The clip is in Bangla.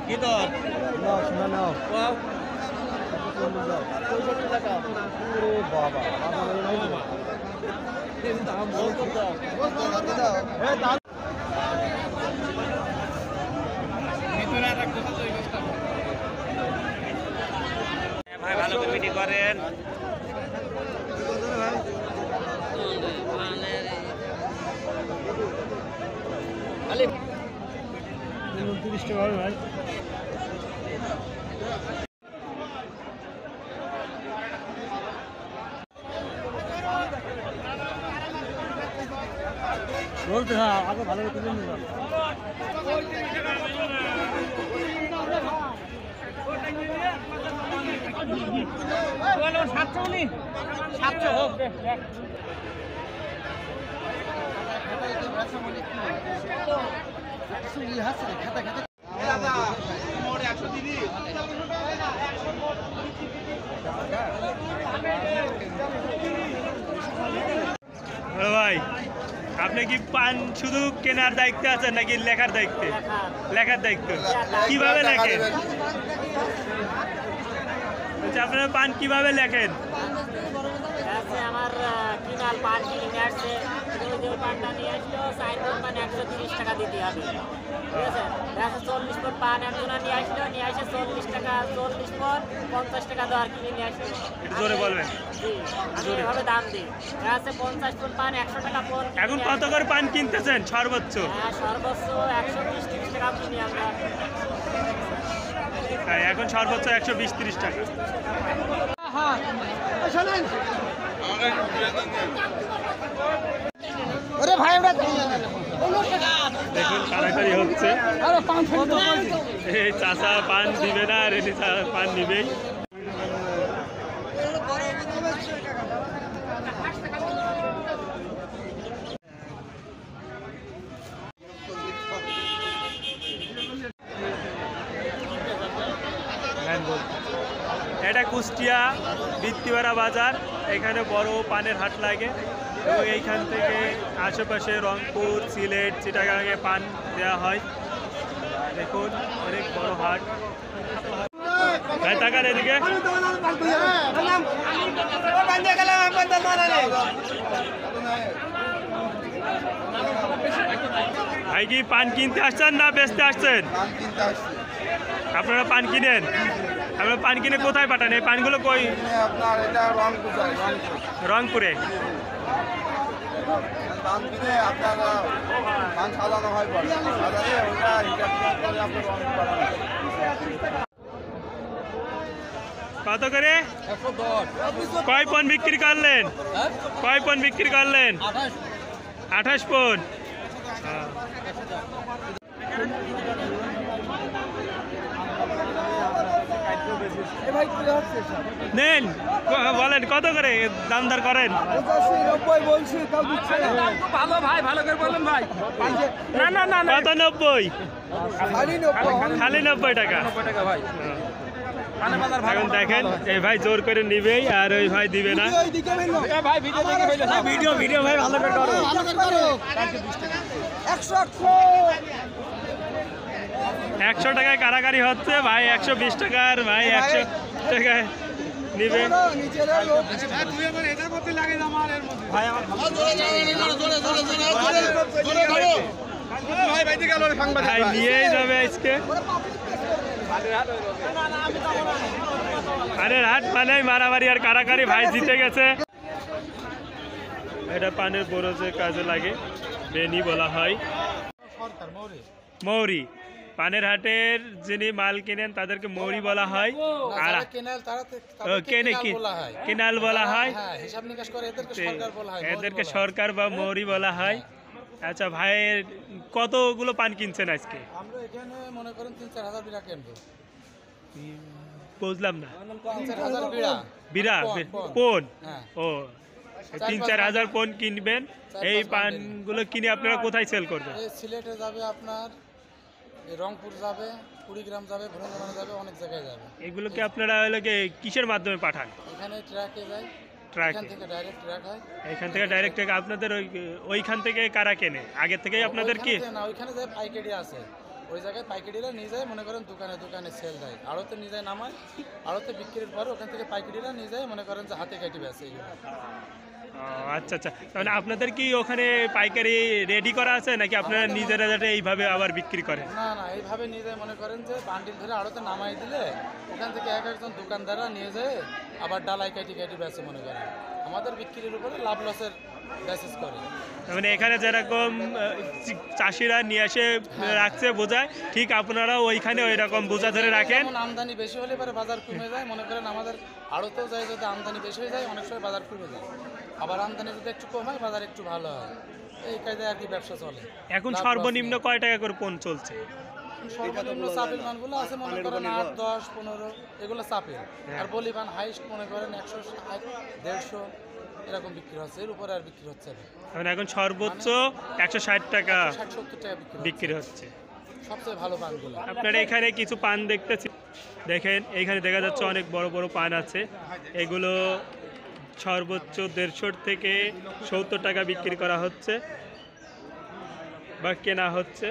কি দর ভাই ভালো কমিটি করেন। 30 টাকা হবে ভাই। বলতে হ্যাঁ আগে ভালো করে তুলে নিলাম। ভাই আপনি কি পান শুধু কেনার দায়িত্বে আছেন নাকি লেখার দায়িত্বে? লেখার দায়িত্ব। কিভাবে লেখেন? আপনারা পান কিভাবে লেখেন? আমার কিনাল পান কিনে আসছে, পানটা নিয়ে আসলো 130 টাকা দিতে হবে, ঠিক আছে? 40 পর পান একজনা নিয়ে আসলো, নিয়ে আসে 40 টাকা, 40 পর 50 টাকা দেওয়ার কিনে নিয়ে আসলো। জোরে বলবেন। আমি এভাবে দাম দিই। 50 পর পান 100 টাকা পর। এখন কত করে পান কিনতেছেন সর্বোচ্চ? হ্যাঁ সর্বোচ্চ 120-30 টাকা কিনি আমরা। এখন সর্বোচ্চ 120-30 টাকা। দেখুন কারাকারি হচ্ছে। এই চাষা পান দিবে না আর এটি পান নিবেই। এটা কুষ্টিয়া বৃত্তিপাড়া বাজার, এখানে বড় পানের হাট লাগে এবং এইখান থেকে আশেপাশে রংপুর, সিলেট, চিটাগাঙে পান দেওয়া হয়। দেখুন অনেক বড় হাট। টাকার এদিকে ভাই কি পান কিনতে আসছেন না বেচতে আসছেন? আপনারা পান কিনেন? আপনারা পান কিনে কোথায় পাঠান? এই পানগুলো কই? রংপুরে। কত করে? কয় পণ বিক্রি করলেন? কয় পণ বিক্রি করলেন? 28 পণ। নেন বলেন কত করে দাম দর করেন? 90 খালি 90 টাকা। এখন দেখেন এই ভাই জোর করে নিবেই আর ওই ভাই দিবে না। ভিডিও ভাই ভালো করে করো। 100 টাকায় কারাকারি হচ্ছে ভাই, 120 টাকার ভাই 100 টাকায় নিবে। ভাই নিয়েই যাবে আজকে। পানের হাট মানে মারামারি আর কারাকারি, ভাই জিতে গেছে। এটা পানের বরজে কাজে লাগে, বেনি বলা হয়। মৌরি পানের হাটের যিনি মাল কিনেন তাদেরকে মৌরি বলা হয়, আর কেনাল বলা হয়, এদেরকে সরকার বা মৌরি বলা হয়। আচ্ছা ভাইয়ের কতগুলো পান কিনছেন আজকে? আমরা এখানে মনে করেন 3-4 হাজার বিড়া কিনবো। বুঝলাম না। 3-4 হাজার বিড়া পণ। ও 3-4 হাজার পণ কিনবেন। এই পানগুলো কিনে আপনারা কোথায় সেল করবেন? সিলেটে যাবে, আপনার রংপুর যাবে, কুড়িগ্রাম যাবে, ভুবনেশ্বর যাবে, অনেক জায়গায় যাবে। এগুলোকে আপনারা কিসের মাধ্যমে পাঠান? এখানে ট্রাকে যায়। ট্রাকে এখান থেকে ডাইরেক্ট ট্রাক হয়। এখান থেকে ডাইরেক্ট আপনাদের ওইখান থেকে কারা কেনে আগে থেকেই আপনাদের কি? ওইখানে না, ওইখানে যে পাইকারি আছে ওই জায়গায় পাইকারিরা নিয়ে যায়, মনে করেন দোকানে দোকানে সেল দেয়, আড়তে নিয়ে যায় নামায়, আড়তে বিক্রির পরে ওখান থেকে পাইকারিরা নিয়ে যায়, মনে করেন যে হাতে কাটি বেচে এইগুলো। আচ্ছা আচ্ছা, তাহলে আপনাদের কি ওখানে পাইকারি রেডি করা আছে নাকি আপনারা নিজেরা যাতে এইভাবে আবার বিক্রি করেন? না না, এইভাবে নিয়ে যায়, মনে করেন যে বান্ডিল ধরে আড়তে নামাই দিলে ওখান থেকে এক একজন দোকানদাররা নিয়ে যায়, আবার ডালাই কাটি কাটি বেচে, মনে করেন আমাদের বিক্রির উপরে লাভ লসের বেসিস করে। মানে এখানে যেরকম চাষিরা নিয়ে এসে রাখছে বোঝায়, ঠিক আপনারা ওইখানে ওই রকম বোঝা ধরে রাখেন। যেমন আমদানি বেশি হলে পরে বাজার কমে যায়, মনে করেন আমাদের আড়তেও যায়, যদি আমদানি বেশি হয়ে যায় অনেক সময় বাজার কমে যায়, আবার আমদানি যদি একটু কম হয় বাজার একটু ভালো হয়, এই কায়দায় আর কি ব্যবসা চলে। এখন সর্বনিম্ন কয় টাকা করে পণ চলছে? সর্বনিম্ন চাপের মানগুলো আছে মনে করেন 8, 10, 15 এগুলো চাপের, আর বলিবান হাইস্ট মনে করেন 160, 150 এরকম বিক্রি হচ্ছে, এর উপরে আর বিক্রি হচ্ছে না। মানে এখন সর্বোচ্চ 160 টাকা 60-70 টাকা বিক্রি হচ্ছে। সবচেয়ে ভালো পানগুলো। আপনারা এখানে কিছু পান দেখতেছি, দেখেন এইখানে দেখা যাচ্ছে অনেক বড় বড় পান আছে, এগুলো সর্বোচ্চ 150 থেকে 70 টাকা বিক্রি করা হচ্ছে বা কেনা হচ্ছে।